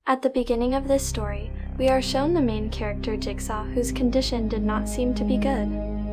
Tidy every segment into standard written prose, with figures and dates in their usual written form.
At the beginning of this story, we are shown the main character Jigsaw, whose condition did not seem to be good.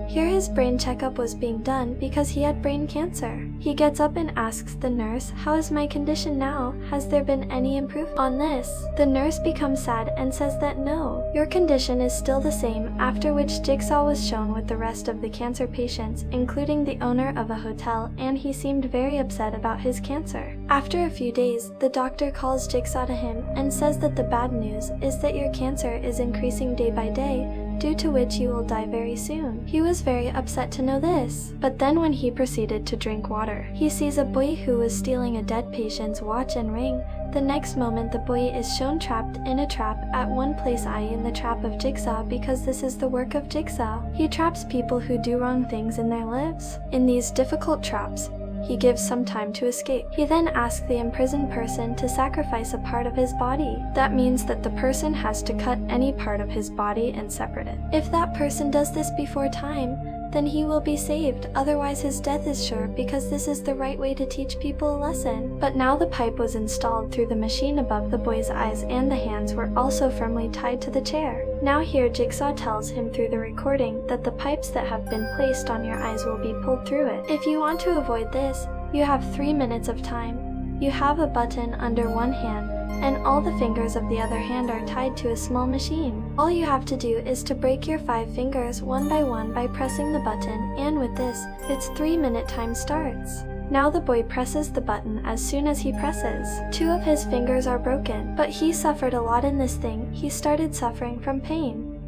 Here his brain checkup was being done because he had brain cancer. He gets up and asks the nurse, "How is my condition now? Has there been any improvement?" On this, the nurse becomes sad and says that no, your condition is still the same, after which Jigsaw was shown with the rest of the cancer patients, including the owner of a hotel, and he seemed very upset about his cancer. After a few days, the doctor calls Jigsaw to him and says that the bad news is that your cancer is increasing day by day, due to which you will die very soon. He was very upset to know this, but then when he proceeded to drink water, he sees a boy who was stealing a dead patient's watch and ring. The next moment the boy is shown trapped in a trap at one place, i.e. in the trap of Jigsaw, because this is the work of Jigsaw. He traps people who do wrong things in their lives. In these difficult traps, he gives some time to escape. He then asks the imprisoned person to sacrifice a part of his body. That means that the person has to cut any part of his body and separate it. If that person does this before time, then he will be saved, otherwise his death is sure, because this is the right way to teach people a lesson. But now the pipe was installed through the machine above the boy's eyes, and the hands were also firmly tied to the chair. Now here Jigsaw tells him through the recording that the pipes that have been placed on your eyes will be pulled through it. If you want to avoid this, you have 3 minutes of time. You have a button under one hand, and all the fingers of the other hand are tied to a small machine. All you have to do is to break your 5 fingers one by pressing the button, and with this, its 3-minute time starts. Now the boy presses the button. As soon as he presses, 2 of his fingers are broken, but he suffered a lot in this thing. He started suffering from pain,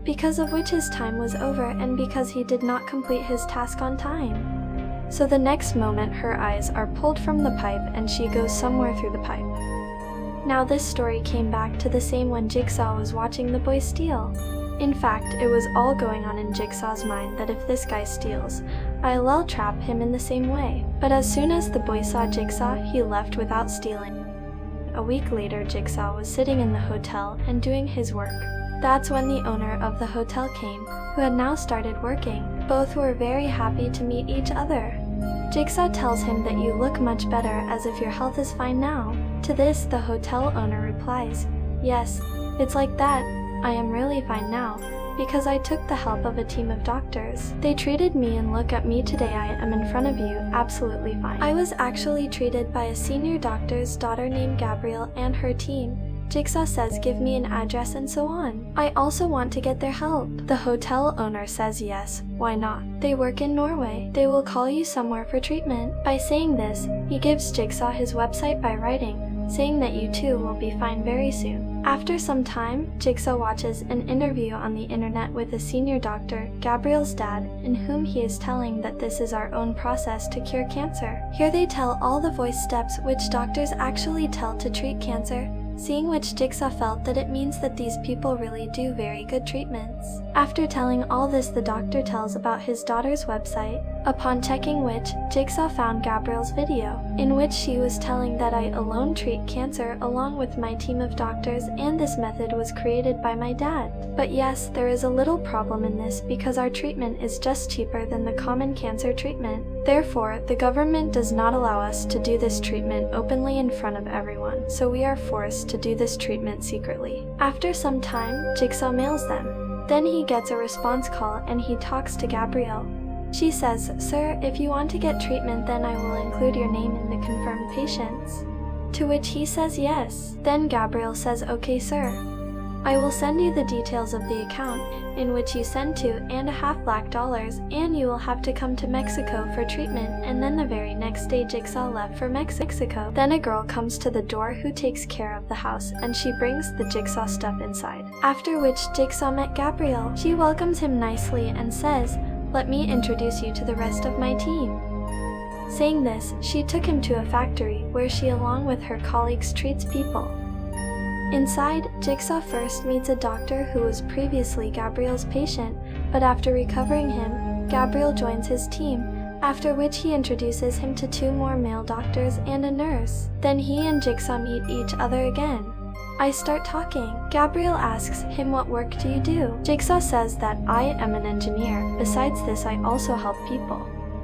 because of which his time was over and because he did not complete his task on time. So the next moment her eyes are pulled from the pipe and she goes somewhere through the pipe. Now this story came back to the same when Jigsaw was watching the boy steal. In fact, it was all going on in Jigsaw's mind that if this guy steals, I'll trap him in the same way. But as soon as the boy saw Jigsaw, he left without stealing. A week later, Jigsaw was sitting in the hotel and doing his work. That's when the owner of the hotel came, who had now started working. Both were very happy to meet each other. Jigsaw tells him that you look much better, as if your health is fine now. To this, the hotel owner replies, "Yes, it's like that. I am really fine now, because I took the help of a team of doctors. They treated me, and look at me today, I am in front of you, absolutely fine. I was actually treated by a senior doctor's daughter named Gabrielle and her team. Jigsaw says give me an address and so on. I also want to get their help." The hotel owner says yes, why not? They work in Norway. They will call you somewhere for treatment. By saying this, he gives Jigsaw his website by writing, saying that you too will be fine very soon. After some time, Jigsaw watches an interview on the internet with a senior doctor, Gabrielle's dad, in whom he is telling that this is our own process to cure cancer. Here they tell all the voice steps which doctors actually tell to treat cancer, seeing which Jigsaw felt that it means that these people really do very good treatments. After telling all this, the doctor tells about his daughter's website, upon checking which, Jigsaw found Gabrielle's video, in which she was telling that I alone treat cancer along with my team of doctors, and this method was created by my dad. But yes, there is a little problem in this because our treatment is just cheaper than the common cancer treatment. Therefore, the government does not allow us to do this treatment openly in front of everyone, so we are forced to do this treatment secretly. After some time, Jigsaw mails them. Then he gets a response call and he talks to Gabrielle. She says, "Sir, if you want to get treatment, then I will include your name in the confirmed patients." To which he says yes. Then Gabrielle says, "Okay, sir. I will send you the details of the account in which you send to and $1.5 lakh, and you will have to come to Mexico for treatment." And then the very next day Jigsaw left for Mexico. Then a girl comes to the door who takes care of the house, and she brings the Jigsaw stuff inside. After which Jigsaw met Gabrielle. She welcomes him nicely and says, "Let me introduce you to the rest of my team." Saying this, she took him to a factory where she along with her colleagues treats people. Inside, Jigsaw first meets a doctor who was previously Gabrielle's patient, but after recovering him, Gabrielle joins his team, after which he introduces him to 2 more male doctors and a nurse. Then he and Jigsaw meet each other again. I start talking. Gabrielle asks him, "What work do you do?" Jigsaw says that I am an engineer. Besides this, I also help people.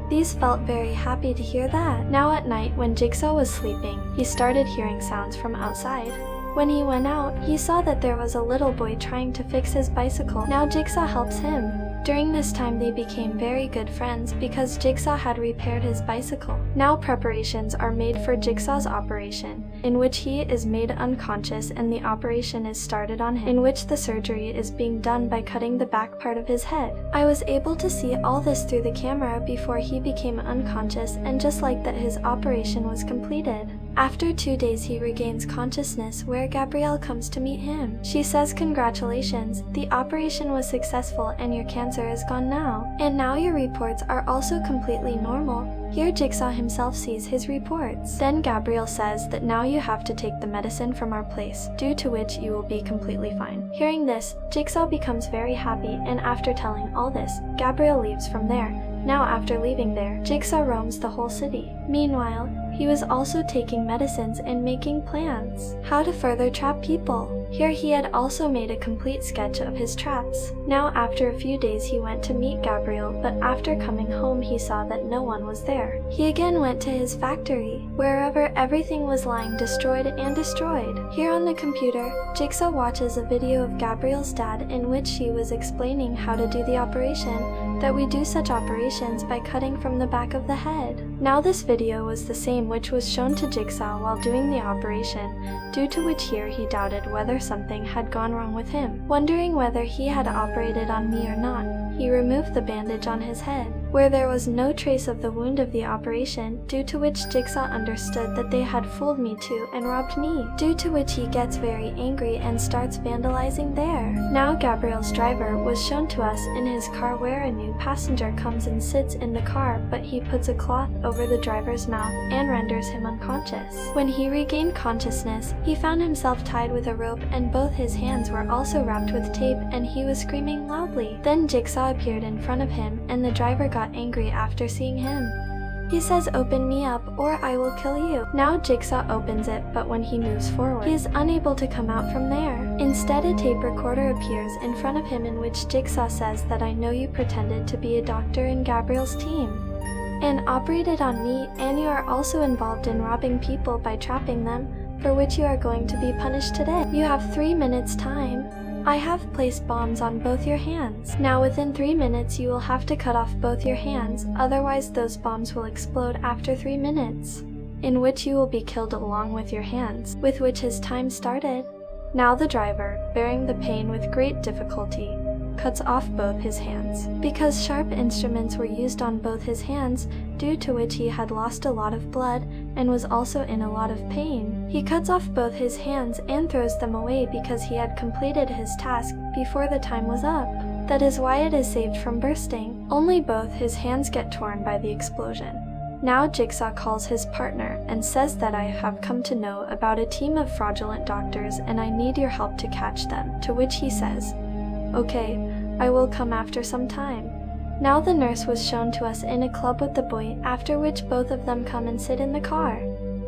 These felt very happy to hear that. Now at night, when Jigsaw was sleeping, he started hearing sounds from outside. When he went out, he saw that there was a little boy trying to fix his bicycle. Now Jigsaw helps him. During this time they became very good friends because Jigsaw had repaired his bicycle. Now preparations are made for Jigsaw's operation, in which he is made unconscious and the operation is started on him, in which the surgery is being done by cutting the back part of his head. I was able to see all this through the camera before he became unconscious, and just like that his operation was completed. After 2 days he regains consciousness, where Gabrielle comes to meet him. She says, "Congratulations, the operation was successful and your cancer is gone now. And now your reports are also completely normal." Here Jigsaw himself sees his reports. Then Gabrielle says that now you have to take the medicine from our place, due to which you will be completely fine. Hearing this, Jigsaw becomes very happy, and after telling all this, Gabrielle leaves from there. Now after leaving there, Jigsaw roams the whole city. Meanwhile, he was also taking medicines and making plans how to further trap people. Here he had also made a complete sketch of his traps. Now after a few days he went to meet Gabrielle, but after coming home he saw that no one was there. He again went to his factory, wherever everything was lying destroyed and destroyed. Here on the computer, Jigsaw watches a video of Gabrielle's dad in which she was explaining how to do the operation, that we do such operations by cutting from the back of the head. Now this video was the same which was shown to Jigsaw while doing the operation, due to which here he doubted whether something had gone wrong with him. Wondering whether he had operated on me or not, he removed the bandage on his head, where there was no trace of the wound of the operation, due to which Jigsaw understood that they had fooled me too and robbed me, due to which he gets very angry and starts vandalizing there. Now Gabrielle's driver was shown to us in his car, where a new passenger comes and sits in the car, but he puts a cloth over the driver's mouth and renders him unconscious. When he regained consciousness, he found himself tied with a rope and both his hands were also wrapped with tape, and he was screaming loudly. Then Jigsaw appeared in front of him and the driver got angry after seeing him. He says, "Open me up or I will kill you." Now Jigsaw opens it, but when he moves forward, he is unable to come out from there. Instead, a tape recorder appears in front of him in which Jigsaw says that "I know you pretended to be a doctor in Gabrielle's team and operated on me, and you are also involved in robbing people by trapping them, for which you are going to be punished today. You have 3 minutes time. I have placed bombs on both your hands. Now within 3 minutes you will have to cut off both your hands, otherwise those bombs will explode after 3 minutes, in which you will be killed along with your hands," with which his time started. Now the driver, bearing the pain with great difficulty, cuts off both his hands, because sharp instruments were used on both his hands, due to which he had lost a lot of blood and was also in a lot of pain. He cuts off both his hands and throws them away because he had completed his task before the time was up. That is why it is saved from bursting. Only both his hands get torn by the explosion. Now Jigsaw calls his partner and says that "I have come to know about a team of fraudulent doctors and I need your help to catch them," to which he says, "Okay, I will come after some time." Now the nurse was shown to us in a club with the boy, after which both of them come and sit in the car.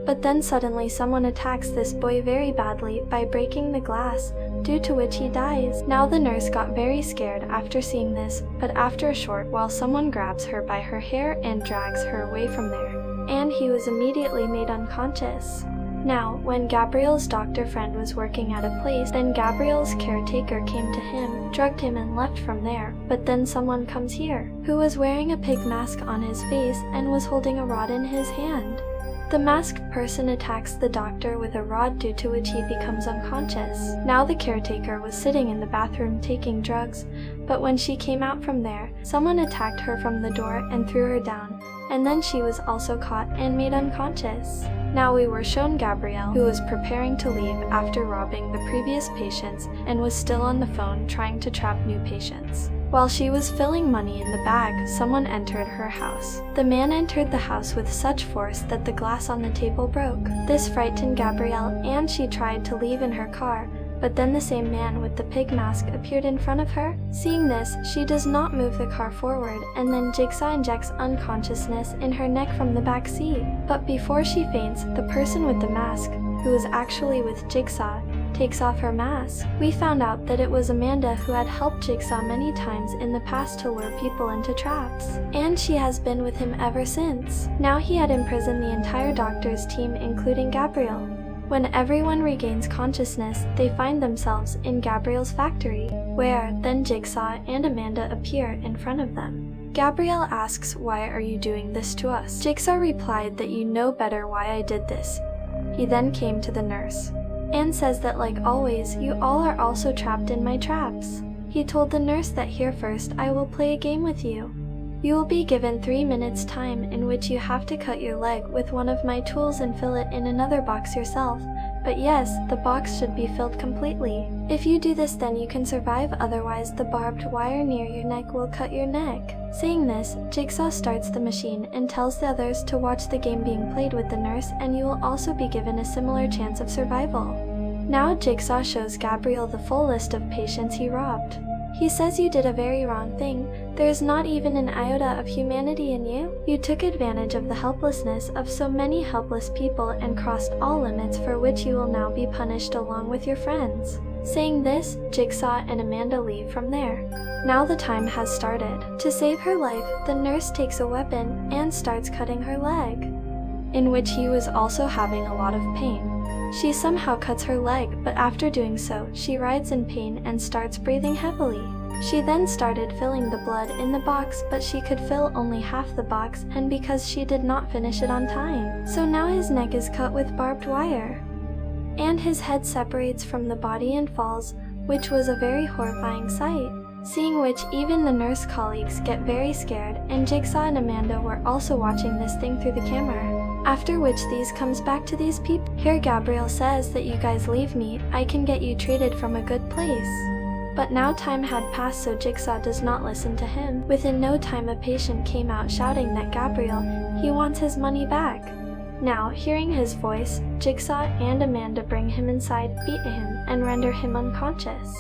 But then suddenly someone attacks this boy very badly by breaking the glass, due to which he dies. Now the nurse got very scared after seeing this, but after a short while someone grabs her by her hair and drags her away from there, and he was immediately made unconscious. Now, when Gabrielle's doctor friend was working at a place, then Gabrielle's caretaker came to him, drugged him and left from there. But then someone comes here, who was wearing a pig mask on his face and was holding a rod in his hand. The masked person attacks the doctor with a rod, due to which he becomes unconscious. Now the caretaker was sitting in the bathroom taking drugs, but when she came out from there, someone attacked her from the door and threw her down, and then she was also caught and made unconscious. Now we were shown Gabrielle, who was preparing to leave after robbing the previous patients and was still on the phone trying to trap new patients. While she was filling money in the bag, someone entered her house. The man entered the house with such force that the glass on the table broke. This frightened Gabrielle and she tried to leave in her car, but then the same man with the pig mask appeared in front of her. Seeing this, she does not move the car forward, and then Jigsaw injects unconsciousness in her neck from the back seat. But before she faints, the person with the mask, who is actually with Jigsaw, takes off her mask. We found out that it was Amanda, who had helped Jigsaw many times in the past to lure people into traps, and she has been with him ever since. Now he had imprisoned the entire doctor's team, including Gabrielle. When everyone regains consciousness, they find themselves in Gabriel's factory, where then Jigsaw and Amanda appear in front of them. Gabriel asks, "Why are you doing this to us?" Jigsaw replied that you know better why I did this. He then came to the nurse and says that like always, you all are also trapped in my traps. He told the nurse that here first I will play a game with you. You will be given 3 minutes time in which you have to cut your leg with one of my tools and fill it in another box yourself. But yes, the box should be filled completely. If you do this, then you can survive, otherwise the barbed wire near your neck will cut your neck. Saying this, Jigsaw starts the machine and tells the others to watch the game being played with the nurse, and you will also be given a similar chance of survival. Now Jigsaw shows Gabriel the full list of patients he robbed. He says you did a very wrong thing. There is not even an iota of humanity in you. You took advantage of the helplessness of so many helpless people and crossed all limits, for which you will now be punished along with your friends. Saying this, Jigsaw and Amanda leave from there. Now the time has started. To save her life, the nurse takes a weapon and starts cutting her leg, in which he was also having a lot of pain. She somehow cuts her leg, but after doing so, she writhes in pain and starts breathing heavily. She then started filling the blood in the box, but she could fill only half the box, and because she did not finish it on time. So now his neck is cut with barbed wire, and his head separates from the body and falls, which was a very horrifying sight. Seeing which, even the nurse colleagues get very scared, and Jigsaw and Amanda were also watching this thing through the camera. After which these comes back to these people. Here Gabriel says that you guys leave me, I can get you treated from a good place. But now time had passed, so Jigsaw does not listen to him. Within no time a patient came out shouting that Gabriel, he wants his money back. Now, hearing his voice, Jigsaw and Amanda bring him inside, beat him, and render him unconscious.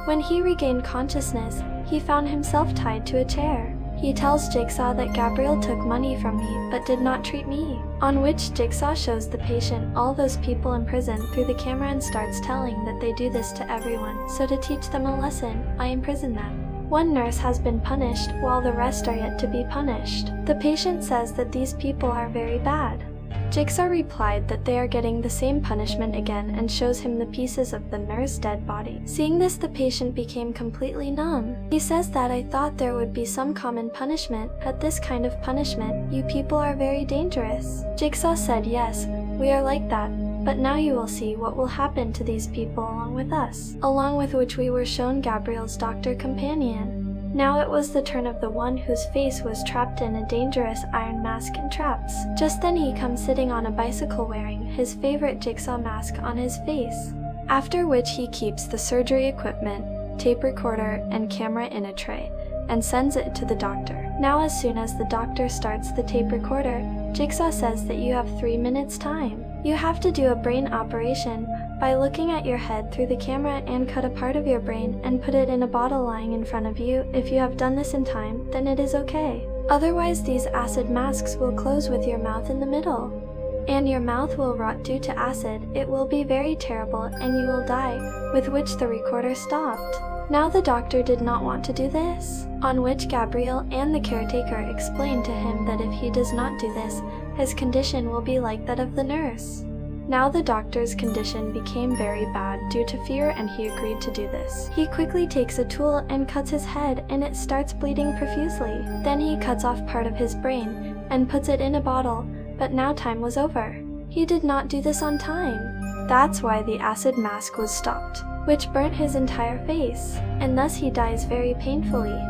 When he regained consciousness, he found himself tied to a chair. He tells Jigsaw that Gabriel took money from me, but did not treat me. On which Jigsaw shows the patient all those people in prison through the camera and starts telling that they do this to everyone, so to teach them a lesson, I imprison them. One nurse has been punished, while the rest are yet to be punished. The patient says that these people are very bad. Jigsaw replied that they are getting the same punishment again and shows him the pieces of the nurse's dead body. Seeing this, the patient became completely numb. He says that I thought there would be some common punishment, but this kind of punishment, you people are very dangerous. Jigsaw said yes, we are like that, but now you will see what will happen to these people along with us, along with which we were shown Gabriel's doctor companion. Now it was the turn of the one whose face was trapped in a dangerous iron mask and traps. Just then he comes sitting on a bicycle wearing his favorite Jigsaw mask on his face. After which he keeps the surgery equipment, tape recorder, and camera in a tray, and sends it to the doctor. Now as soon as the doctor starts the tape recorder, Jigsaw says that you have 3 minutes time. You have to do a brain operation by looking at your head through the camera and cut a part of your brain and put it in a bottle lying in front of you. If you have done this in time, then it is okay. Otherwise these acid masks will close with your mouth in the middle, and your mouth will rot due to acid. It will be very terrible and you will die, with which the recorder stopped. Now the doctor did not want to do this, on which Gabriel and the caretaker explained to him that if he does not do this, his condition will be like that of the nurse. Now the doctor's condition became very bad due to fear, and he agreed to do this. He quickly takes a tool and cuts his head, and it starts bleeding profusely. Then he cuts off part of his brain and puts it in a bottle, but now time was over. He did not do this on time. That's why the acid mask was stopped, which burnt his entire face, and thus he dies very painfully.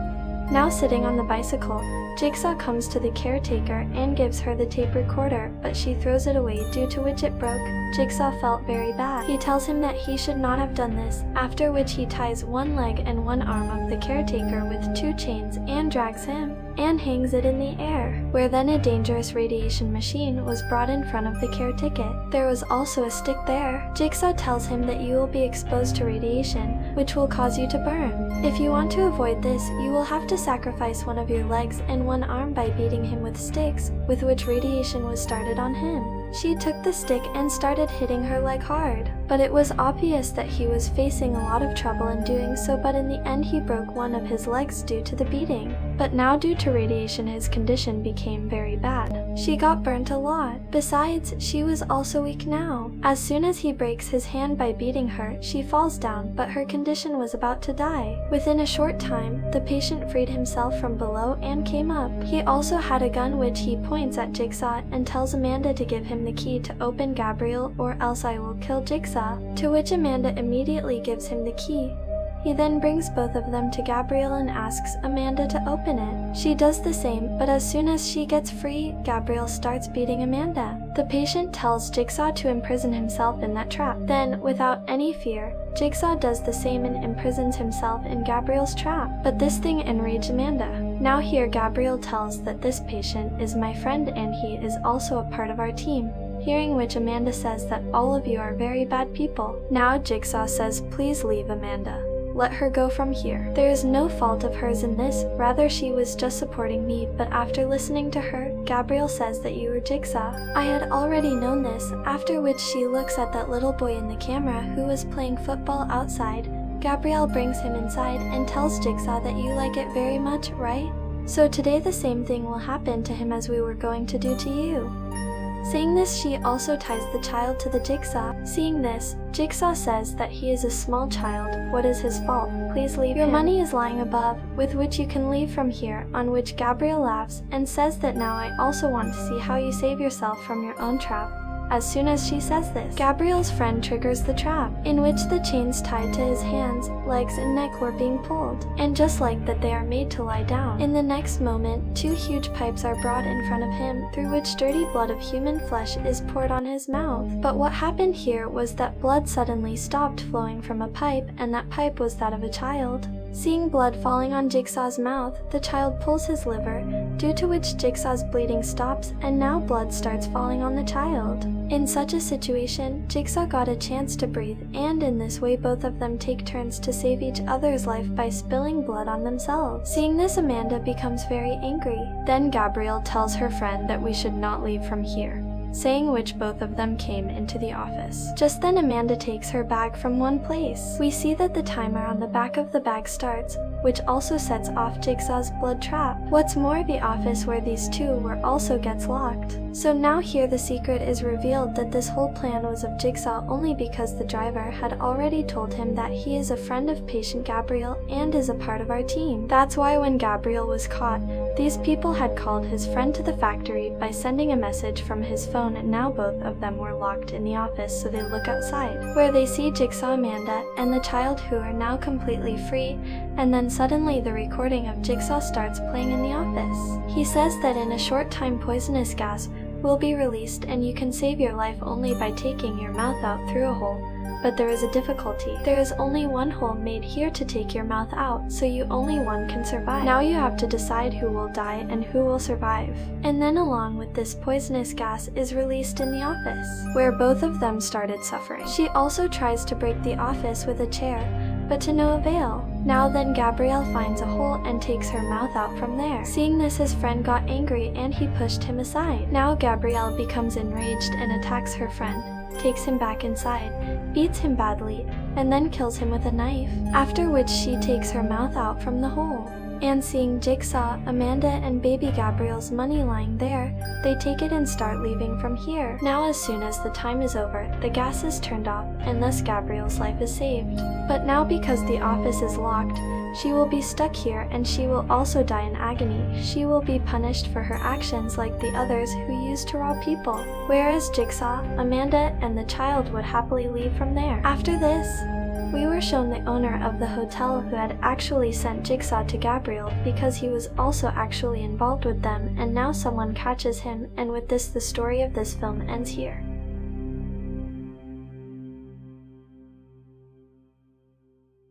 Now sitting on the bicycle, Jigsaw comes to the caretaker and gives her the tape recorder, but she throws it away, due to which it broke. Jigsaw felt very bad. He tells him that he should not have done this, after which he ties one leg and one arm of the caretaker with 2 chains and drags him, and hangs it in the air, where then a dangerous radiation machine was brought in front of the caretaker. There was also a stick there. Jigsaw tells him that you will be exposed to radiation, which will cause you to burn. If you want to avoid this, you will have to sacrifice one of your legs and one arm by beating him with sticks, with which radiation was started on him. She took the stick and started hitting her leg hard, but it was obvious that he was facing a lot of trouble in doing so, but in the end he broke one of his legs due to the beating. But now due to radiation his condition became very bad. She got burnt a lot. Besides, she was also weak now. As soon as he breaks his hand by beating her, she falls down, but her condition was about to die. Within a short time, the patient freed himself from below and came up. He also had a gun which he points at Jigsaw and tells Amanda to give him the key to open Gabriel or else I will kill Jigsaw, to which Amanda immediately gives him the key. He then brings both of them to Gabriel and asks Amanda to open it. She does the same, but as soon as she gets free, Gabriel starts beating Amanda. The patient tells Jigsaw to imprison himself in that trap. Then, without any fear, Jigsaw does the same and imprisons himself in Gabriel's trap. But this thing enraged Amanda. Now here Gabriel tells that this patient is my friend and he is also a part of our team. Hearing which Amanda says that all of you are very bad people. Now Jigsaw says please leave Amanda. Let her go from here. There is no fault of hers in this, rather she was just supporting me, but after listening to her, Gabriel says that you were Jigsaw. I had already known this, after which she looks at that little boy in the camera who was playing football outside. Gabriel brings him inside and tells Jigsaw that you like it very much, right? So today the same thing will happen to him as we were going to do to you. Saying this, she also ties the child to the Jigsaw. Seeing this, Jigsaw says that he is a small child. What is his fault? Please leave Your money is lying above, with which you can leave from here, on which Gabriel laughs and says that now I also want to see how you save yourself from your own trap. As soon as she says this, Gabriel's friend triggers the trap, in which the chains tied to his hands, legs, and neck were being pulled, and just like that they are made to lie down. In the next moment, two huge pipes are brought in front of him, through which dirty blood of human flesh is poured on his mouth. But what happened here was that blood suddenly stopped flowing from a pipe, and that pipe was that of a child. Seeing blood falling on Jigsaw's mouth, the child pulls his liver, due to which Jigsaw's bleeding stops and now blood starts falling on the child. In such a situation, Jigsaw got a chance to breathe, and in this way both of them take turns to save each other's life by spilling blood on themselves. Seeing this, Amanda becomes very angry. Then Gabriel tells her friend that we should not leave from here, saying which both of them came into the office. Just then Amanda takes her bag from one place. We see that the timer on the back of the bag starts, which also sets off Jigsaw's blood trap. What's more, the office where these two were also gets locked. So now here the secret is revealed that this whole plan was of Jigsaw only because the driver had already told him that he is a friend of patient Gabriel and is a part of our team. That's why when Gabriel was caught, these people had called his friend to the factory by sending a message from his phone, and now both of them were locked in the office, so they look outside, where they see Jigsaw, Amanda, and the child who are now completely free, and then suddenly the recording of Jigsaw starts playing in the office. He says that in a short time poisonous gas will be released and you can save your life only by taking your mouth out through a hole. But there is a difficulty. There is only one hole made here to take your mouth out, so you only one can survive. Now you have to decide who will die and who will survive. And then along with this poisonous gas is released in the office, where both of them started suffering. She also tries to break the office with a chair, but to no avail. Now then Gabriel finds a hole and takes her mouth out from there. Seeing this, his friend got angry and he pushed him aside. Now Gabriel becomes enraged and attacks her friend, takes him back inside, beats him badly, and then kills him with a knife, after which she takes her mouth out from the hole. And seeing Jigsaw, Amanda, and baby Gabriel's money lying there, they take it and start leaving from here. Now as soon as the time is over, the gas is turned off, and thus Gabriel's life is saved. But now because the office is locked, she will be stuck here and she will also die in agony. She will be punished for her actions like the others who used to rob people, whereas Jigsaw, Amanda, and the child would happily leave from there. After this, we were shown the owner of the hotel who had actually sent Jigsaw to Gabriel because he was also actually involved with them, and now someone catches him, and with this the story of this film ends here.